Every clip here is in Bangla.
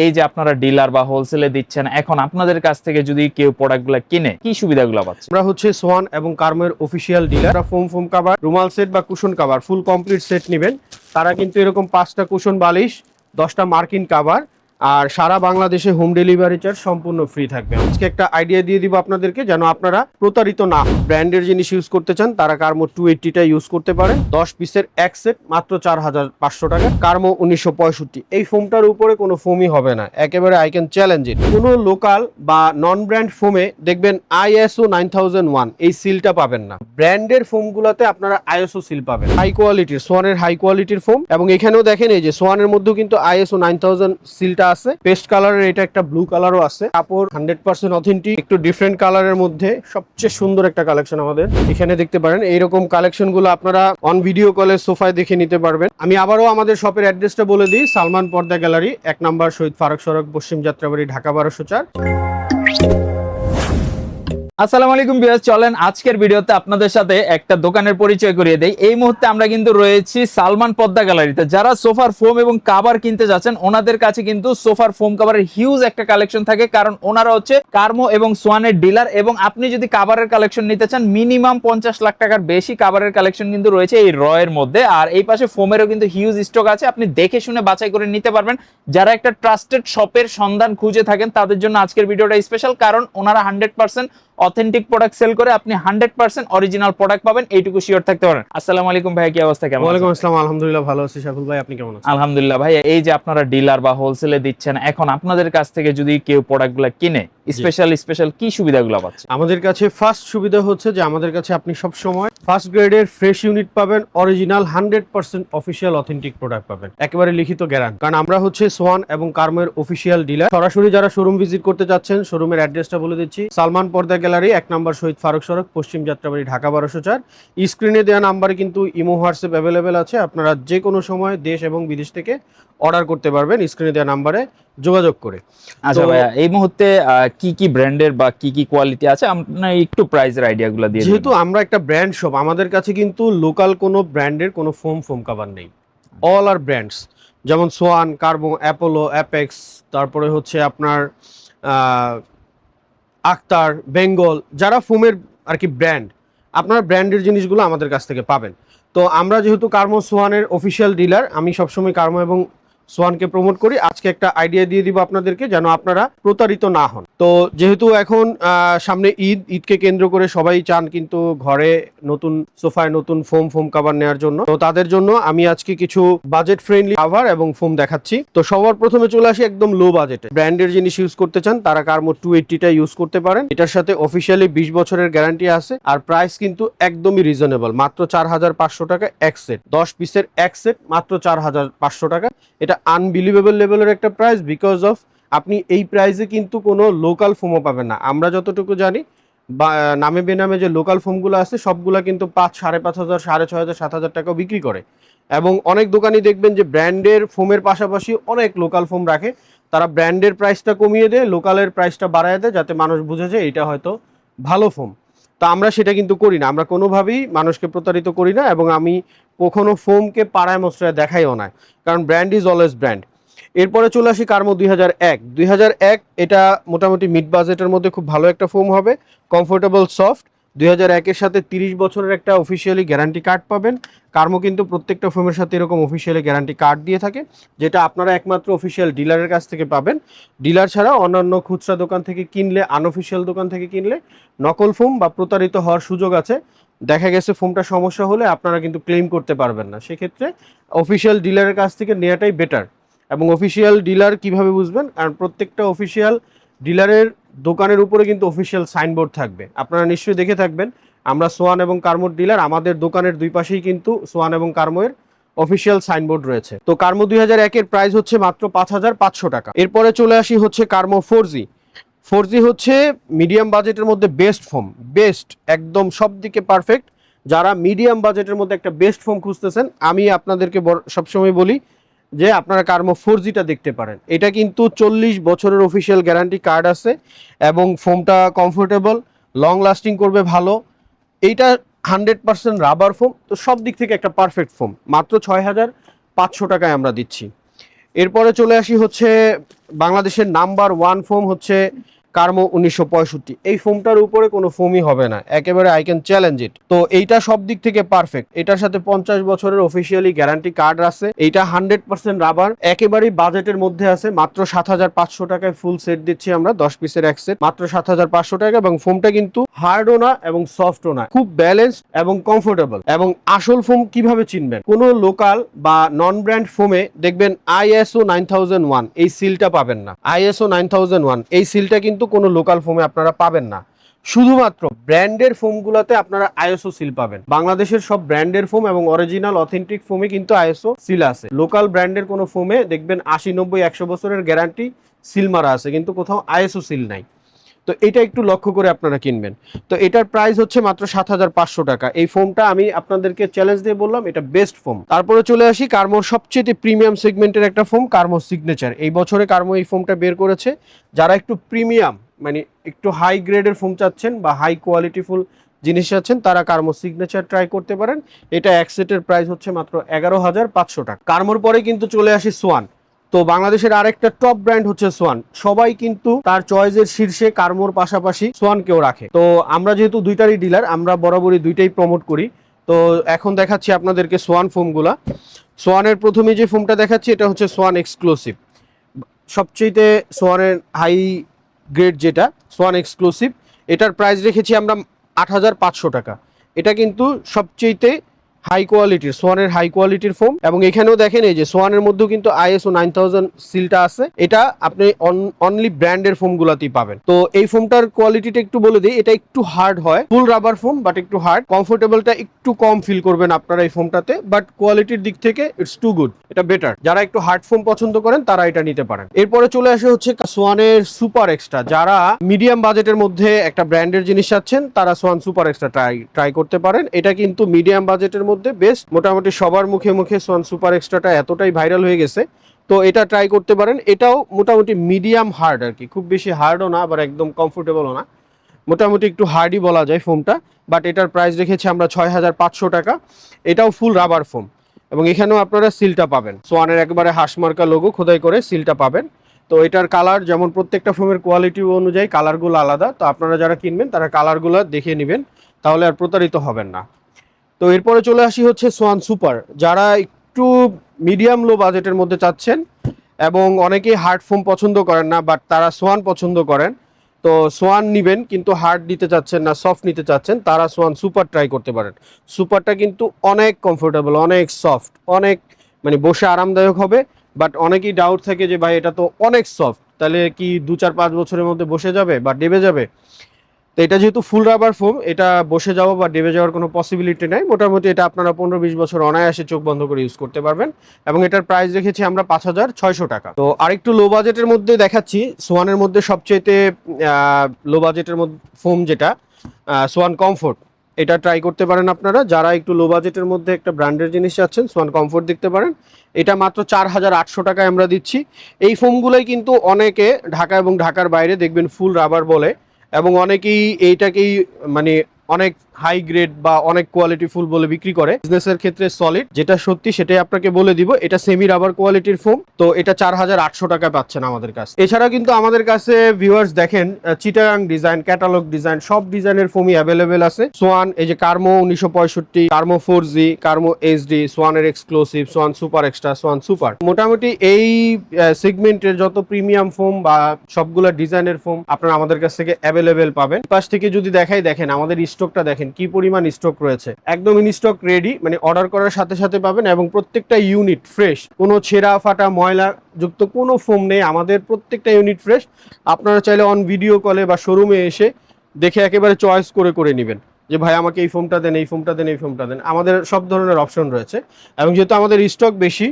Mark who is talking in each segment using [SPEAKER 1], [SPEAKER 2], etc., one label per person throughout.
[SPEAKER 1] এই যে আপনারা ডিলার বা হোলসেলে দিচ্ছেন, এখন আপনাদের কাছ থেকে যদি কেউ প্রোডাক্টগুলো কিনে কি সুবিধাগুলো পাচ্ছে?
[SPEAKER 2] আমরা হচ্ছে সোয়ান এবং কার্মের অফিসিয়াল ডিলার। ফোম কভার, রুমাল সেট বা cushion cover full complete set নেবেন, তারা কিন্তু এরকম 5টা কুশন বালিশ, 10টা মার্কিন কভার আর সারা বাংলাদেশে হোম ডেলিভারি চার্জ সম্পূর্ণ ফ্রি থাকবে। আজকে একটা আইডিয়া দিয়ে দিব আপনাদেরকে, যেন আপনারা প্রতারিত না হন। ব্র্যান্ডের জিনিস ইউজ করতে চান তারা কার্মো 280টা ইউজ করতে পারেন। 10 পিসের এক সেট মাত্র 4500 টাকা। কার্মো 1965। এই ফোমটার উপরে কোনো ফোমই হবে না, একেবারে আই ক্যান চ্যালেঞ্জ ইট। কোনো লোকাল বা নন ব্র্যান্ড ফোমে দেখবেন ISO 9001 এই সিলটা পাবেন না। ব্র্যান্ডের ফোমগুলোতে আপনারা ISO সিল পাবেন। হাই কোয়ালিটির সোয়ানের হাই কোয়ালিটির ফোম, এবং এখানেও দেখেন এই যে সোয়ানের মধ্যেও কিন্তু ISO 9000 সিলটা আছে। পেস্ট কালারের এটা একটা ব্লু কালারও আছে। কাপড় 100% অথেন্টিক, একটু ডিফারেন্ট কালারের মধ্যে সবচেয়ে সুন্দর একটা কালেকশন আমাদের এখানে দেখতে পারেন। এইরকম কালেকশন গুলো আপনারা অন ভিডিও কলে সোফায় দেখে নিতে পারবেন। আমি আবারও আমাদের শপের অ্যাড্রেসটা বলে দিই। সালমান পর্দা গ্যালারি, 1 নম্বর শহীদ ফারুক সড়ক, পশ্চিম যাত্রাবাড়ি, ঢাকা 1204।
[SPEAKER 1] আসসালামু আলাইকুম ভিউয়ার্স, চলেন আজকের ভিডিওতে আপনাদের সাথে একটা দোকানের পরিচয় করিয়ে দেই। এই মুহূর্তে আমরা কিন্তু রয়েছি সালমান পদ্মা গ্যালারিতে। যারা সোফার ফোম এবং কাভার কিনতে যাচ্ছেন ওনাদের কাছে কিন্তু সোফার ফোম কাভারের হিউজ একটা কালেকশন থাকে, কারণ ওনারা হচ্ছে কার্মো এবং সোয়ানের ডিলার। এবং আপনি যদি কাভারের কালেকশন নিতে চান, মিনিমাম 50 লাখ টাকার বেশি কাভারের কালেকশন কিন্তু রয়েছে এই রয়ের মধ্যে। আর এই পাশে ফোমেরও কিন্তু হিউজ স্টক আছে, আপনি দেখে শুনে বাছাই করে নিতে পারবেন। যারা একটা ট্রাস্টেড শপের সন্ধান খুঁজে থাকেন তাদের জন্য আজকের ভিডিওটা স্পেশাল, কারণ ওনারা 100% অথেন্টিক প্রোডাক্ট সেল করে, আপনি 100% অরিজিনাল প্রোডাক্ট পাবেন, এইটুকু শিওর থাকতে পারেন। আসসালামু আলাইকুম ভাই, কি অবস্থা, কেমন আছেন?
[SPEAKER 2] ওয়ালাইকুম আসসালাম, আলহামদুলিল্লাহ ভালো আছি। শাফুল ভাই, আপনি কেমন আছেন?
[SPEAKER 1] আলহামদুলিল্লাহ ভাই। এই যে আপনারা ডিলার বা হোলসেলে দিচ্ছেন, এখন আপনাদের কাছ থেকে যদি কেউ প্রোডাক্টগুলো কিনে স্পেশাল কি সুবিধাগুলো পাচ্ছে?
[SPEAKER 2] আমাদের কাছে ফার্স্ট সুবিধা হচ্ছে যে আমাদের কাছে আপনি সব সময় ফার্স্ট গ্রেডের ফ্রেশ ইউনিট পাবেন, অরিজিনাল 100% অফিসিয়াল অথেন্টিক প্রোডাক্ট পাবেন, একেবারে লিখিত গ্যারান্টি। কারণ আমরা হচ্ছে সোয়ান এবং কার্মের অফিসিয়াল ডিলার। সরাসরি যারা শোরুম ভিজিট করতে যাচ্ছেন, শোরুমের অ্যাড্রেসটা বলে দিচ্ছি। সালমান পর্দা গ্যালারি, 1 নম্বর শহীদ ফারুক সড়ক, পশ্চিম যাত্রাবাড়ি, ঢাকা 1204। স্ক্রিনে দেওয়া নাম্বারে কিন্তু ইমো হোয়াটসঅ্যাপ অ্যাভেলেবেল আছে, আপনারা যে কোনো সময় দেশ এবং বিদেশ থেকে অর্ডার করতে পারবেন স্ক্রিনে দেওয়া নাম্বারে যোগাযোগ করে।
[SPEAKER 1] আচ্ছা ভাইয়া, এই মুহূর্তে কি ব্র্যান্ডের বা কি কোয়ালিটি আছে, আপনার একটু প্রাইসের আইডিয়াগুলো দিয়ে দিন।
[SPEAKER 2] যেহেতু আমরা একটা ব্র্যান্ড শপ, আমাদের কাছে কিন্তু লোকাল কোনো ব্র্যান্ডের কোনো ফোম কাভার নেই। অল আর ব্র্যান্ডস, যেমন সোয়ান, কার্বো, অ্যাপোলো, অ্যাপেক্স, তারপরে হচ্ছে আপনার আক্তার, বেঙ্গল, যারা ফোমের আর কি ব্র্যান্ড, আপনারা ব্র্যান্ডের জিনিসগুলো আমাদের কাছ থেকে পাবেন। তো আমরা যেহেতু কার্মো সোয়ানের অফিসিয়াল ডিলার, আমি সবসময় কার্মো এবং সোয়ানকে প্রমোট করি। আজকে একটা আইডিয়া দিয়ে দিব আপনাদেরকে, যেন আপনারা প্রতারিত না হন। তো যেহেতু এখন সামনে ঈদকে কেন্দ্র করে সবাই চান কিন্তু ঘরে নতুন সোফায় নতুন ফোম কাভার নেওয়ার জন্য, তো তাদের জন্য আমি আজকে কিছু বাজেট ফ্রেন্ডলি কাভার এবং ফোম দেখাচ্ছি। তো সবার প্রথমে চলে আসি একদম লো বাজেটে। ব্র্যান্ডের জিনিস ইউজ করতে চান তারা কার্মো 280টা ইউজ করতে পারেন। এটার সাথে অফিসিয়ালি 20 বছরের গ্যারান্টি আছে, আর প্রাইস কিন্তু একদমই রিজনেবল, মাত্র 4500 টাকা এক সেট। 10 পিসের এক সেট মাত্র 4500 টাকা। এটা আনবিলিভেবল লেভেলের একটা প্রাইস, বিকজ অফ আপনি এই প্রাইসে কিন্তু কোনো লোকাল ফোমও পাবেন না। আমরা যতটুকু জানি বা নামে বেনামে যে লোকাল ফোমগুলো আছে সবগুলা কিন্তু 5,500, 6,500, 7,000 টাকাও বিক্রি করে। এবং অনেক দোকানই দেখবেন যে ব্র্যান্ডের ফোমের পাশাপাশি অনেক লোকাল ফোম রাখে, তারা ব্র্যান্ডের প্রাইসটা কমিয়ে দেয়, লোকালের প্রাইসটা বাড়ায় দেয়, যাতে মানুষ বুঝে যে এটা হয়তো ভালো ফোম। তা আমরা সেটা কিন্তু করি না, আমরা কোনোভাবেই মানুষকে প্রতারিত করি না, এবং আমি কখনো ফোমকে পাড়ায় মশলায় দেখাইও না, কারণ ব্র্যান্ড ইজ অলওয়েজ ব্র্যান্ড। এরপরে চলে আসি কার্মো 2001। এটা মোটামুটি মিড বাজেটের মধ্যে খুব ভালো একটা ফোম হবে, কমফোর্টেবল, সফট। 2001-এর সাথে 30 বছরের একটা অফিসিয়ালি গ্যারান্টি কার্ড পাবেন। কার্মো কিন্তু প্রত্যেকটা ফোমের সাথে এরকম অফিসিয়ালি গ্যারান্টি কার্ড দিয়ে থাকে, যেটা আপনারা একমাত্র অফিসিয়াল ডিলারের কাছ থেকে পাবেন। ডিলার ছাড়া অন্যান্য খুচরা দোকান থেকে কিনলে, আনঅফিসিয়াল দোকান থেকে কিনলে নকল ফোম বা প্রতারিত হওয়ার সুযোগ আছে। দেখা গেছে ফোমটা সমস্যা হলে আপনারা কিন্তু ক্লেম করতে পারবেন না, সেক্ষেত্রে অফিসিয়াল ডিলারের কাছ থেকে নেওয়াটাই বেটার। এবং অফিসিয়াল ডিলার কিভাবে বুঝবেন, কারণ প্রত্যেকটা অফিসিয়াল ডিলারের দোকানের উপরে কিন্তু অফিসিয়াল সাইনবোর্ড থাকবে, আপনারা নিশ্চয়ই দেখে থাকবেন। আমরা সোয়ান এবং কার্মোর ডিলার, আমাদের দোকানের দুই পাশেই কিন্তু সোয়ান এবং কার্মোর অফিসিয়াল সাইনবোর্ড রয়েছে। তো কার্মো 2001-এর প্রাইস হচ্ছে মাত্র 5,500 টাকা। এরপরে চলে আসি হচ্ছে কার্মো 4G হচ্ছে মিডিয়াম বাজেটের মধ্যে বেস্ট ফোম, বেস্ট একদম সব দিকে পারফেক্ট। যারা মিডিয়াম বাজেটের মধ্যে একটা বেস্ট ফোম খুঁজতেছেন, আমি আপনাদেরকে সবসময় বলি যে আপনারা কার্মো 4Gটা দেখতে পারেন। এটা কিন্তু 40 বছরের অফিসিয়াল গ্যারান্টি কার্ড আছে, এবং ফোমটা কমফোর্টেবল, লং লাস্টিং করবে ভালো। এইটা 100% রাবার ফোম, তো সব দিক থেকে একটা পারফেক্ট ফোম। মাত্র 6,500 টাকায় আমরা দিচ্ছি। এরপরে চলে আসি হচ্ছে বাংলাদেশের নাম্বার 1 ফোম হচ্ছে কার্মো 1965। এই ফোমটার উপরে কোনো ফোমই হবে না, একেবারে আই ক্যান চ্যালেঞ্জ ইট। তো এইটা সব দিক থেকে পারফেক্ট। এটার সাথে 50 বছরের অফিসিয়ালি গ্যারান্টি কার্ড আছে। এইটা 100% রাবার, একেবারেই বাজেটের মধ্যে আছে। মাত্র 7500 টাকায় ফুল সেট দিচ্ছি আমরা, 10 পিসের এক সেট, মাত্র 7500 টাকা। এবং ফোমটা কিন্তু হার্ডও না এবং সফটও না, খুব ব্যালেন্স এবং কমফোর্টেবল। এবং আসল ফোম কিভাবে চিনবেন? কোনো লোকাল বা নন ব্র্যান্ড ফোমে দেখবেন ISO 9001 এই সিলটা পাবেন না। ISO 9001 এই সিলটা কিন্তু কোনো লোকাল ফোমে আপনারা পাবেন না। শুধুমাত্র ব্র্যান্ডের ফোমগুলোতে আপনারা ISO সিল পাবেন। বাংলাদেশের সব ব্র্যান্ডের ফোম এবং অরিজিনাল অথেন্টিক ফোমে কিন্তু ISO সিল আছে। লোকাল ব্র্যান্ডের কোনো ফোমে দেখবেন 80, 90, 100 বছরের গ্যারান্টি সিল মারা আছে, কিন্তু কোথাও ISO সিল নাই। তো এটা একটু লক্ষ্য করে আপনারা কিনবেন। তো এটার প্রাইস হচ্ছে মাত্র 7500 টাকা। এই ফোমটা আমি আপনাদেরকে চ্যালেঞ্জ দিয়ে বললাম এটা বেস্ট ফোম। তারপরে চলে আসি কার্মোর সবচেয়ে প্রিমিয়াম সেগমেন্টের একটা ফোম, কার্মো সিগনেচার। এই বছরে কার্মো এই ফোমটা বের করেছে। যারা একটু প্রিমিয়াম মানে একটু হাই গ্রেডের ফোম চাচ্ছেন বা হাই কোয়ালিটিফুল জিনিস চাচ্ছেন, তারা কার্মো সিগনেচার ট্রাই করতে পারেন। এটা এক সেটের প্রাইস হচ্ছে মাত্র 11500 টাকা। কার্মোর পরে কিন্তু চলে আসি সোয়ান। তো বাংলাদেশের আরেকটা টপ ব্র্যান্ড হচ্ছে সোয়ান। সবাই কিন্তু তার চয়েসের শীর্ষে কার্মোর পাশাপাশি সোয়ানকেও রাখে। তো আমরা যেহেতু দুইটারই ডিলার, আমরা বরাবরই দুইটাই প্রমোট করি। তো এখন দেখাচ্ছি আপনাদেরকে সোয়ান ফোমগুলা। সোয়ানের প্রথমে যে ফোমটা দেখাচ্ছি এটা হচ্ছে সোয়ান এক্সক্লুসিভ, সবচেয়ে সোয়ানের হাই গ্রেড যেটা সোয়ান এক্সক্লুসিভ। এটার প্রাইস রেখেছি আমরা 8500 টাকা। এটা কিন্তু সবচেয়ে হাই কোয়ালিটির, সোয়ানের হাই কোয়ালিটির ফোম। এবং এখানেও দেখেন এই যে সোয়ানের মধ্যেও কিন্তু ISO 9000 সিলটা আছে। এটা আপনি অনলি ব্র্যান্ডের ফোমগুলোতেই পাবেন। তো এই ফোমটার কোয়ালিটিটা একটু বলে দিই, এটা একটু হার্ড হয়, ফুল রাবার ফোম বাট একটু হার্ড। কমফোর্টেবলটা একটু কম ফিল করবেন আপনারা এই ফোমটাতে, বাট কোয়ালিটির দিক থেকে ইটস টু গুড, এটা বেটার। যারা একটু হার্ড ফোম পছন্দ করেন তারা এটা নিতে পারেন। এরপরে চলে আসে হচ্ছে সোয়ানের সুপার এক্সট্রা। যারা মিডিয়াম বাজেটের মধ্যে একটা ব্র্যান্ডের জিনিস চাচ্ছেন তারা সোয়ান সুপার এক্সট্রা ট্রাই করতে পারেন। এটা কিন্তু মিডিয়াম বাজেটের মধ্যে বেস্ট। মোটামুটি সবার মুখে মুখে সোয়ান সুপার এক্সট্রাটা এতটাই ভাইরাল হয়ে গেছে, তো এটা ট্রাই করতে পারেন। এটাও মোটামুটি মিডিয়াম হার্ড আর কি, খুব বেশি হার্ডও না আবার একদম কমফোর্টেবলও না, মোটামুটি একটু হার্ডই বলা যায় ফোমটা। বাট এটার প্রাইস রেখেছি আমরা 6500 টাকা। এটাও ফুল রাবার ফোম এবং এখানেও আপনারা সিলটা পাবেন, সোয়ানের একবারে হাঁসমার্কা লোগো খোদাই করে সিলটা পাবেন। তো এটার কালার যেমন প্রত্যেকটা ফোমের কোয়ালিটি অনুযায়ী কালারগুলো আলাদা। তো আপনারা যারা কিনবেন তারা কালারগুলো দেখে নেবেন, তাহলে আর প্রতারিত হবেন না। তো এরপরে চলে আসি হচ্ছে সোয়ান সুপার। যারা একটু মিডিয়াম লো বাজেটের মধ্যে চাচ্ছেন এবং অনেকেই হার্ড ফোম পছন্দ করেন না, বাট তারা সোয়ান পছন্দ করেন, তো সোয়ান নিবেন কিন্তু হার্ড নিতে চাচ্ছেন না, সফট নিতে চাচ্ছেন, তারা সোয়ান সুপার ট্রাই করতে পারেন। সুপারটা কিন্তু অনেক কমফোর্টেবল, অনেক সফট, অনেক মানে বসে আরামদায়ক হবে। বাট অনেকেই ডাউট থাকে যে ভাই এটা তো অনেক সফট, তাহলে কি 2-4-5 বছরের মধ্যে বসে যাবে বা ডেবে যাবে? তো এটা যেহেতু ফুল রাবার ফোম, এটা বসে যাওয়া বা ডেবে যাওয়ার কোনো পসিবিলিটি নাই। মোটামুটি এটা আপনারা 15-20 বছর অনায়াসে চোখ বন্ধ করে ইউজ করতে পারবেন। এবং এটার প্রাইস রেখেছি আমরা 5600 টাকা। তো আরেকটু লো বাজেটের মধ্যে দেখাচ্ছি, সোয়ানের মধ্যে সবচেয়ে লো বাজেটের মধ্যে ফোম যেটা সোয়ান কমফোর্ট, এটা ট্রাই করতে পারেন আপনারা। যারা একটু লো বাজেটের মধ্যে একটা ব্র্যান্ডের জিনিস চাচ্ছেন সোয়ান কমফোর্ট দেখতে পারেন। এটা মাত্র 4800 টাকায় আমরা দিচ্ছি। এই ফোমগুলোই কিন্তু অনেকে ঢাকা এবং ঢাকার বাইরে দেখবেন ফুল রাবার বলে, এবং অনেকেই এইটাকেই মানে অনেক হাই গ্রেড বা অনেক কোয়ালিটি ফুল বলে বিক্রি করে। বিজনেসের ক্ষেত্রে সলিড যেটা সত্যি সেটাই আপনাকে বলে দিব। এটা সেমি রাবার কোয়ালিটির ফোম। তো এটা 4800 টাকায় পাচ্ছেন আমাদের কাছে। এছাড়া কিন্তু আমাদের কাছে ভিউয়ার্স দেখেন চিটাগাং ডিজাইন, ক্যাটালগ ডিজাইন, সব ডিজাইনের ফোমই অ্যাভেলেবেল আছে। সোয়ান এই যে কার্মো 1965, কার্মো 4G, কার্মো HD, সোয়ানের exclusive, Swan super extra, Swan super, মোটামুটি এই সেগমেন্টের যত প্রিমিয়াম ফোম বা সবগুলা ডিজাইনের ফোম আপনারা আমাদের কাছ থেকে অ্যাভেলেবেল পাবেন। পাশ থেকে যদি দেখাই, দেখেন আমাদের স্টকটা দেখেন কি পরিমাণ স্টক রয়েছে, একদম ইন স্টক রেডি, মানে অর্ডার করার সাথে সাথে পাবেন। এবং প্রত্যেকটা ইউনিট ফ্রেশ, কোনো ছেঁড়া ফাটা ময়লা যুক্ত কোনো ফোম নেই, আমাদের প্রত্যেকটা ইউনিট ফ্রেশ। আপনারা চাইলে অন ভিডিও কলে বা শোরুমে এসে দেখে একেবারে চয়েস করে করে নেবেন যে ভাই আমাকে এই ফোমটা দেন, এই ফোমটা দেন, এই ফোমটা দেন। আমাদের সব ধরনের অপশন রয়েছে। এবং যেহেতু আমাদের স্টক বেশি,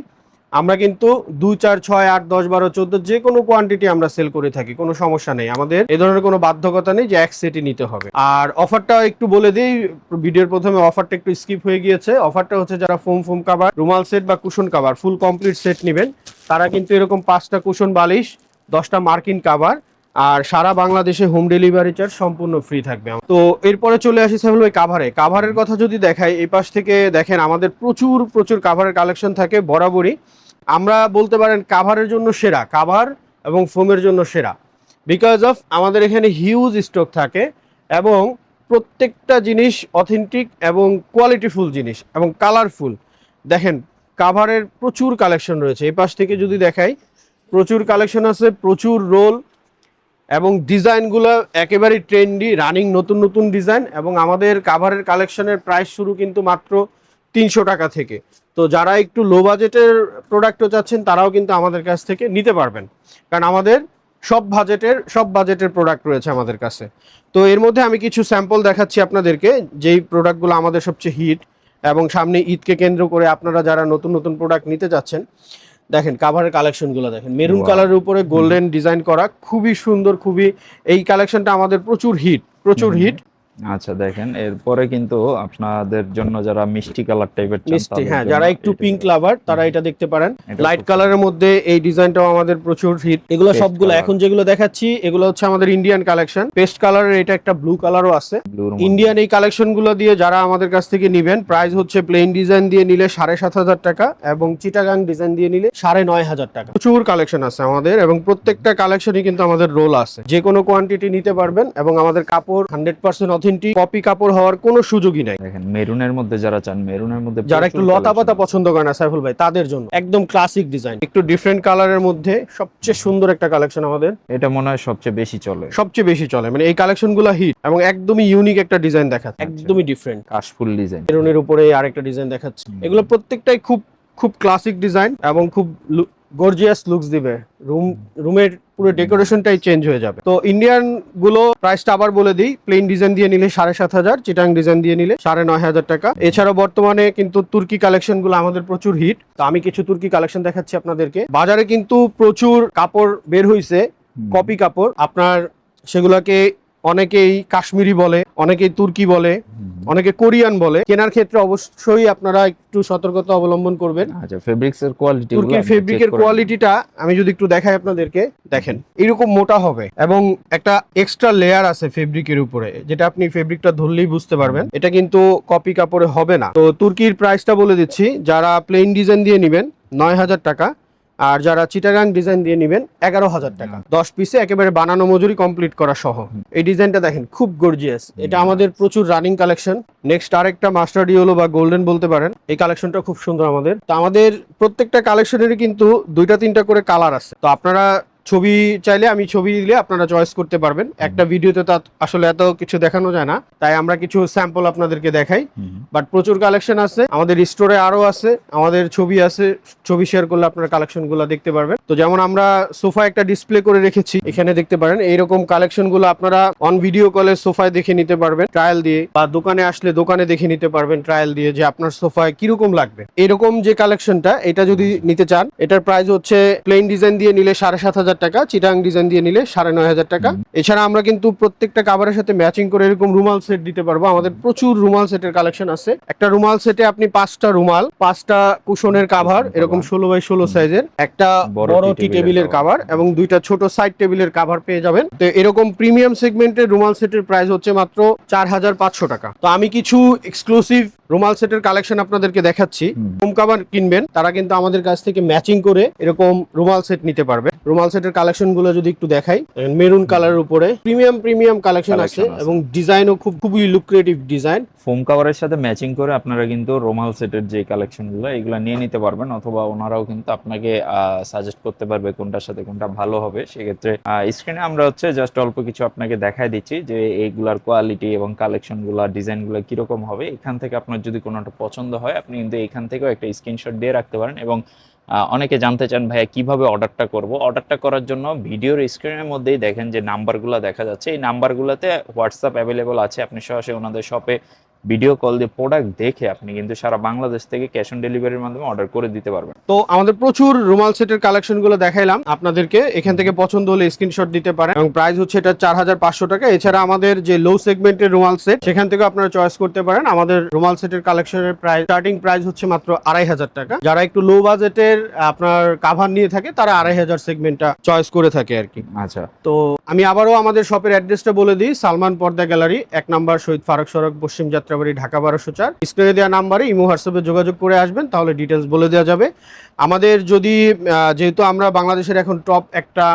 [SPEAKER 2] আমরা কিন্তু 2, 4, 6, 8, 10, 12, 14 যে কোনো কোয়ান্টিটি আমরা সেল করে থাকি, কোনো সমস্যা নেই। আমাদের এই ধরনের কোনো বাধ্যকতা নেই যে এক সেটই নিতে হবে। আর অফারটা একটু বলে দিই, ভিডিওর প্রথমে অফারটা একটু স্কিপ হয়ে গিয়েছে। অফারটা হচ্ছে যারা ফোম কাভার, রুমাল সেট বা cushion cover full complete set নেবেন, তারা কিন্তু এরকম 5টা কুশন বালিশ, 10টা মার্কিন কাভার আর সারা বাংলাদেশে হোম ডেলিভারি চার্জ সম্পূর্ণ ফ্রি থাকবে। তো এরপরে চলে আসি সাহেব ভাই কাভারের কথা যদি দেখাই, এই পাশ থেকে দেখেন আমাদের প্রচুর কাভারের কালেকশন থাকে বরাবরই। আমরা বলতে পারেন কাভারের জন্য সেরা, কাভার এবং ফোমের জন্য সেরা, বিকজ অফ আমাদের এখানে হিউজ স্টক থাকে এবং প্রত্যেকটা জিনিস অথেন্টিক এবং কোয়ালিটিফুল জিনিস এবং কালারফুল। দেখেন কাভারের প্রচুর কালেকশন রয়েছে, এই পাশ থেকে যদি দেখাই প্রচুর কালেকশন আছে, প্রচুর রোল এবং ডিজাইনগুলো একেবারে ট্রেন্ডি রানিং নতুন নতুন ডিজাইন। এবং আমাদের কাভারের কালেকশনের প্রাইস শুরু কিন্তু মাত্র 300 টাকা থেকে। তো যারা একটু লো বাজেটের প্রোডাক্টও চাচ্ছেন তারাও কিন্তু আমাদের কাছ থেকে নিতে পারবেন, কারণ আমাদের সব বাজেটের প্রোডাক্ট রয়েছে আমাদের কাছে। তো এর মধ্যে আমি কিছু স্যাম্পল দেখাচ্ছি আপনাদেরকে, যেই প্রোডাক্টগুলো আমাদের সবচেয়ে হিট এবং সামনে ঈদকে কেন্দ্র করে আপনারা যারা নতুন নতুন প্রোডাক্ট নিতে যাচ্ছেন। দেখেন কাভারের কালেকশনগুলো দেখেন, মেরুন কালারের উপরে গোল্ডেন ডিজাইন করা, খুবই সুন্দর, খুবই এই কালেকশনটা আমাদের প্রচুর হিট।
[SPEAKER 1] আচ্ছা দেখেন, এরপরে কিন্তু আপনাদের জন্য যারা মিষ্টি কালার টাইপের
[SPEAKER 2] মিষ্টি, হ্যাঁ, যারা একটু পিঙ্ক লাভার তারা এটা দেখতে পারেন। লাইট কালারের মধ্যে এই ডিজাইনটাও আমাদের প্রচুর হিট। এগুলো সবগুলো এখন যেগুলো দেখাচ্ছি এগুলো হচ্ছে আমাদের ইন্ডিয়ান কালেকশন। পেস্ট কালারের এটা একটা ব্লু কালারও আছে। ইন্ডিয়ান এই কালেকশনগুলো দিয়ে যারা আমাদের কাছ থেকে নেবেন, প্রাইস হচ্ছে প্লেন ডিজাইন দিয়ে নিলে 7,500 টাকা এবং চিটাগাং ডিজাইন দিয়ে নিলে 9,500 টাকা। প্রচুর কালেকশন আছে আমাদের এবং প্রত্যেকটা কালেকশনই কিন্তু আমাদের রোল আছে, যে কোনো কোয়ান্টিটি নিতে পারবেন এবং আমাদের কাপড় 100% অথেন্টিক, কপি কাপড় হওয়ার কোনো সুযোগই নাই।
[SPEAKER 1] দেখেন মেরুনের মধ্যে যারা চান, মেরুনের মধ্যে
[SPEAKER 2] যারা একটু লতা পাতা পছন্দ করে না সাইফুল ভাই, তাদের জন্য একদম ক্লাসিক ডিজাইন, একটু ডিফারেন্ট কালারের মধ্যে সবচেয়ে সুন্দর একটা কালেকশন আমাদের।
[SPEAKER 1] এটা মনে হয় সবচেয়ে বেশি চলে, মানে এই কালেকশনগুলো হিট এবং একদমই ইউনিক একটা ডিজাইন দেখাচ্ছে, একদমই ডিফারেন্ট কাশফুল ডিজাইন।
[SPEAKER 2] মেরুনের উপরে আরেকটা ডিজাইন দেখাচ্ছে। এগুলো প্রত্যেকটাই খুব ক্লাসিক ডিজাইন এবং খুব গর্জিয়াস লুকস দিবে, রুমের পুরো ডেকোরেশনটাই চেঞ্জ হয়ে যাবে। তো ইন্ডিয়ান গুলো প্রাইসটা আবার বলে দিই, প্লেন ডিজাইন দিয়ে নিলে 7,500, চিটাং ডিজাইন দিয়ে নিলে 9,500 টাকা। এছাড়াও বর্তমানে কিন্তু তুর্কি কালেকশন গুলো আমাদের প্রচুর হিট। তো আমি কিছু তুর্কি কালেকশন দেখাচ্ছি আপনাদেরকে। বাজারে কিন্তু প্রচুর কাপড় বের হইছে, কপি কাপড়, আপনার সেগুলাকে অনেকেই কাশ্মীরি বলে, অনেকেই তুর্কি বলে, অনেকে কোরিয়ান বলে। কেনার ক্ষেত্রে অবশ্যই আপনারা একটু সতর্কতা অবলম্বন করবেন।
[SPEAKER 1] আচ্ছা, ফেব্রিক্সের কোয়ালিটি,
[SPEAKER 2] তুর্কির ফেব্রিকের কোয়ালিটিটা আমি যদি একটু দেখাই আপনাদেরকে, দেখেন এরকম মোটা হবে এবং একটা এক্সট্রা লেয়ার আছে ফেব্রিকের উপরে, যেটা আপনি ফেব্রিকটা ধরলেই বুঝতে পারবেন। এটা কিন্তু কপি কাপড়ে হবে না। তো তুর্কির প্রাইসটা বলে দিচ্ছি, যারা প্লেন ডিজাইন দিয়ে নেবেন 9,000 টাকা, আর যারা চিটাগাং ডিজাইন দিয়ে নেবেন 11,000 টাকা। 10 পিসে একেবারে বানানো মজুরি কমপ্লিট করা সহ। এই ডিজাইনটা দেখেন খুব গর্জিয়াস, এটা আমাদের প্রচুর রানিং কালেকশন। নেক্সট আরেকটা মাস্টার্ড ইয়েলো বা গোল্ডেন বলতে পারেন, এই কালেকশনটা খুব সুন্দর আমাদের। তো আমাদের প্রত্যেকটা কালেকশনেরই কিন্তু 2-3টা করে কালার আছে। তো আপনারা ছবি চাইলে আমি ছবি দিলে আপনারা চয়েস করতে পারবেন। একটা ভিডিওতে তো আসলে এত কিছু দেখানো যায় না, তাই আমরা কিছু স্যাম্পল আপনাদেরকে দেখাই। বাট প্রচুর কালেকশন আছে আমাদের স্টোরে, আরো আছে, আমাদের ছবি আছে, ছবি শেয়ার করলে আপনারা কালেকশনগুলো দেখতে পারবেন। তো যেমন আমরা সোফা একটা ডিসপ্লে করে রেখেছি, এখানে দেখতে পারেন। এইরকম কালেকশনগুলো আপনারা অন ভিডিও কলে সোফায় দেখে নিতে পারবেন ট্রায়াল দিয়ে, বা দোকানে আসলে দোকানে দেখে নিতে পারবেন ট্রায়াল দিয়ে, যে আপনার সোফায় কিরকম লাগবে। এরকম যে কালেকশনটা, এটা যদি নিতে চান, এটার প্রাইস হচ্ছে প্লেন ডিজাইন দিয়ে নিলে 7,500 টাকা, চিটাং ডিজাইন দিয়ে নিলে 9,500 টাকা। এছাড়া আমরা কিন্তু প্রত্যেকটা কাভারের সাথে ম্যাচিং করে এরকম রুমাল সেট দিতে পারবো। আমাদের প্রচুর রুমাল সেটের কালেকশন আছে। একটা রুমাল সেটে আপনি 5টা রুমাল, 5টা কুশনের কাভার, এরকম 16x16 সাইজের, একটা বড় টি টেবিলের কাভার এবং 2টা ছোট সাইড টেবিলের কাভার পেয়ে যাবেন। তো এরকম প্রিমিয়াম সেগমেন্টের রুমাল সেটের প্রাইস হচ্ছে মাত্র 4,500 টাকা। তো আমি কিছু এক্সক্লুসিভ রুমাল সেটের কালেকশন আপনাদেরকে দেখাচ্ছি। হোম কাভার কিনবেন তারা কিন্তু আমাদের কাছ থেকে ম্যাচিং করে এরকম রুমাল সেট নিতে পারবে। রুমাল সেটের কালেকশন গুলো যদি একটু দেখাই, মেরুন কালারের উপরে প্রিমিয়াম কালেকশন আছে এবং ডিজাইনও খুবই লুক্রেটিভ ডিজাইন।
[SPEAKER 1] ফোম কাভারের সাথে ম্যাচিং করে আপনারা কিন্তু রুমাল সেটের যে কালেকশনগুলো এগুলো নিয়ে নিতে পারবেন, অথবা ওনারাও কিন্তু আপনাকে সাজেস্ট করতে পারবে কোনটার সাথে কোনটা ভালো হবে। সেক্ষেত্রে স্ক্রিনে আমরা হচ্ছে জাস্ট অল্প কিছু আপনাকে দেখাই দিচ্ছি যে এইগুলার কোয়ালিটি এবং কালেকশনগুলো, ডিজাইনগুলো কিরকম হবে। এখান থেকে আপনার যদি কোনোটা পছন্দ হয় আপনি কিন্তু এখান থেকেও একটা স্ক্রিনশট দিয়ে রাখতে পারেন। এবং অনেকে জানতে চান ভাইয়া কিভাবে অর্ডারটা করব। অর্ডারটা করার জন্য ভিডিওর স্ক্রিনের মধ্যেই দেখেন যে নাম্বারগুলো দেখা যাচ্ছে, এই নাম্বারগুলোতে হোয়াটসঅ্যাপ অ্যাভেলেবল আছে। আপনি সরাসরি ওনাদের শপে ভিডিও কল দিয়ে প্রোডাক্ট দেখে আপনি কিন্তু সারা বাংলাদেশ থেকে ক্যাশ অন ডেলিভারির মাধ্যমে অর্ডার করে দিতে পারবেন।
[SPEAKER 2] তো আমাদের প্রচুর রুমাল সেটের কালেকশনগুলো দেখাইলাম আপনাদেরকে, এখান থেকে পছন্দ হলে স্ক্রিনশট দিতে পারেন এবং প্রাইস হচ্ছে এটা 4,500 টাকা। এছাড়া আমাদের যে লো সেগমেন্টের রুমাল সেট, সেখান থেকে আপনারা চয়েস করতে পারেন। আমাদের রুমাল সেটের কালেকশনের প্রাইস স্টার্টিং প্রাইস হচ্ছে মাত্র 2,500 টাকা। যারা একটু লো বাজেটের আপনার কাভার নিয়ে থাকে তারা 2,500 সেগমেন্টটা চয়েস করে থাকে আর কি।
[SPEAKER 1] আচ্ছা,
[SPEAKER 2] তো আমি আবারও আমাদের শপের অ্যাড্রেসটা বলে দিই, সালমান পর্দা গ্যালারি, 1 নম্বর শহীদ ফারুক সড়ক, পশ্চিম যাত্রা যাত্রাবাড়ি, ঢাকা 1204। স্ক্রিনে দেওয়া নাম্বারে ইমো হোয়াটসঅ্যাপে যোগাযোগ করে আসবেন, তাহলে ডিটেলস বলে দেওয়া যাবে। আমাদের যদি যেহেতু আমরা বাংলাদেশের এখন টপ একটা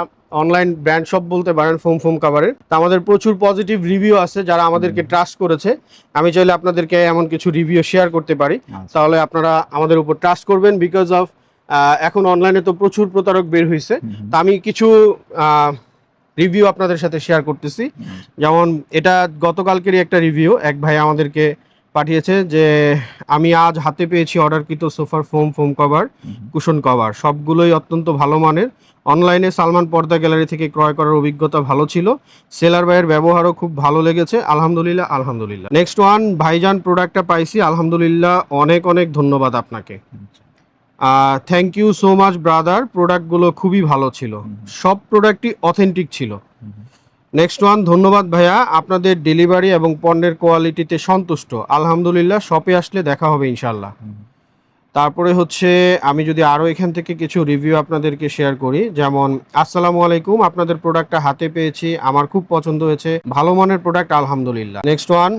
[SPEAKER 2] অনলাইন ব্র্যান্ড শপ বলতে পারেন ফোম কাভারের, তো আমাদের প্রচুর পজিটিভ রিভিউ আছে যারা আমাদেরকে ট্রাস্ট করেছে। আমি চাইলে আপনাদেরকে এমন কিছু রিভিউ শেয়ার করতে পারি, তাহলে আপনারা আমাদের উপর ট্রাস্ট করবেন। বিকজ অফ এখন অনলাইনে তো প্রচুর প্রতারক বের হয়েছে, তা আমি কিছু রিভিউ আপনাদের সাথে শেয়ার করতেছি। যেমন এটা গতকালকেরই একটা রিভিউ, এক ভাই আমাদেরকে পাঠিয়েছে যে আমি আজ হাতে পেয়েছি অর্ডারকৃত সোফার ফোম কভার, কুশন কভার সবগুলোই অত্যন্ত ভালো মানের। অনলাইনে সালমান পর্দা গ্যালারি থেকে ক্রয় করার অভিজ্ঞতা ভালো ছিল, সেলার ভাইয়ের ব্যবহারও খুব ভালো লেগেছে, আলহামদুলিল্লাহ আলহামদুলিল্লাহ। নেক্সট ওয়ান, ভাইজান প্রোডাক্টটা পাইছি, আলহামদুলিল্লাহ, অনেক অনেক ধন্যবাদ আপনাকে। Thank you so much brother, প্রোডাক্টগুলো খুবই ভালো ছিল, সব প্রোডাক্টই অথেন্টিক ছিল। নেক্সট ওয়ান, ধন্যবাদ ভাইয়া, আপনাদের ডেলিভারি এবং পণ্যের কোয়ালিটিতে সন্তুষ্ট, আলহামদুলিল্লাহ, শপে আসলে দেখা হবে ইনশাল্লাহ। তারপরে হচ্ছে আমি যদি আরও এখান থেকে কিছু রিভিউ আপনাদেরকে শেয়ার করি, যেমন আসসালামু আলাইকুম, আপনাদের প্রোডাক্টটা হাতে পেয়েছি, আমার খুব পছন্দ হয়েছে, ভালো মানের প্রোডাক্ট, আলহামদুলিল্লাহ। নেক্সট ওয়ান,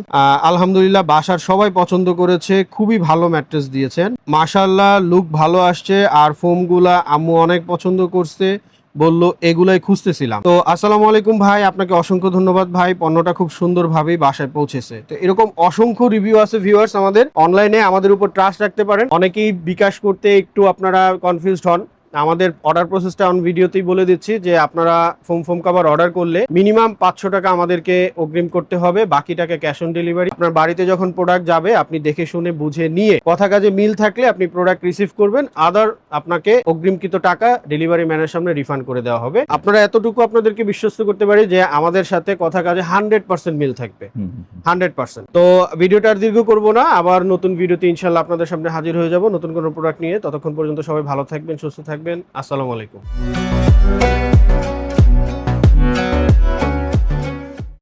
[SPEAKER 2] আলহামদুলিল্লাহ, বাসার সবাই পছন্দ করেছে, খুবই ভালো ম্যাট্রেস দিয়েছেন, মাশাআল্লাহ, লুক ভালো আসছে, আর ফোমগুলা আম্মু অনেক পছন্দ করছে, বললো এগুলাই খুঁজতেছিলাম। তো আসসালামু আলাইকুম ভাই, আপনাকে অসংখ্য ধন্যবাদ ভাই, পণ্যটা খুব সুন্দরভাবেই বাসায় পৌঁছেছে। তো এরকম অসংখ্য রিভিউ আছে ভিউয়ার্স, আমাদের অনলাইনে আমাদের উপর ট্রাস্ট রাখতে পারেন। অনেকেই বিকাশ করতে একটু আপনারা কনফিউজড হন, আমাদের অর্ডার প্রসেসটা অন ভিডিওতেই বলে দিচ্ছি যে আপনারা ফোম কভার অর্ডার করলে মিনিমাম 500 টাকা আমাদেরকে অগ্রিম করতে হবে, বাকি টাকা ক্যাশ অন ডেলিভারি। আপনার বাড়িতে যখন প্রোডাক্ট যাবে আপনি দেখে শুনে বুঝে নিয়ে কথা কাজে মিল থাকলে আপনি প্রোডাক্ট রিসিভ করবেন, আদার আপনাকে অগ্রিমকৃত টাকা ডেলিভারি ম্যানের সামনে রিফান্ড করে দেওয়া হবে। আপনারা এতটুকু আপনাদেরকে বিশ্বস্ত করতে পারি যে আমাদের সাথে কথা কাজে 100% মিল থাকবে, 100%। তো ভিডিওটা আর দীর্ঘ করবো না, আবার নতুন ভিডিওতে ইনশাল্লাহ আপনাদের সামনে হাজির হয়ে যাব নতুন কোনো প্রোডাক্ট নিয়ে। ততক্ষণ পর্যন্ত সবাই ভালো থাকবেন, সুস্থ থাকবেন, আসসালামু আলাইকুম।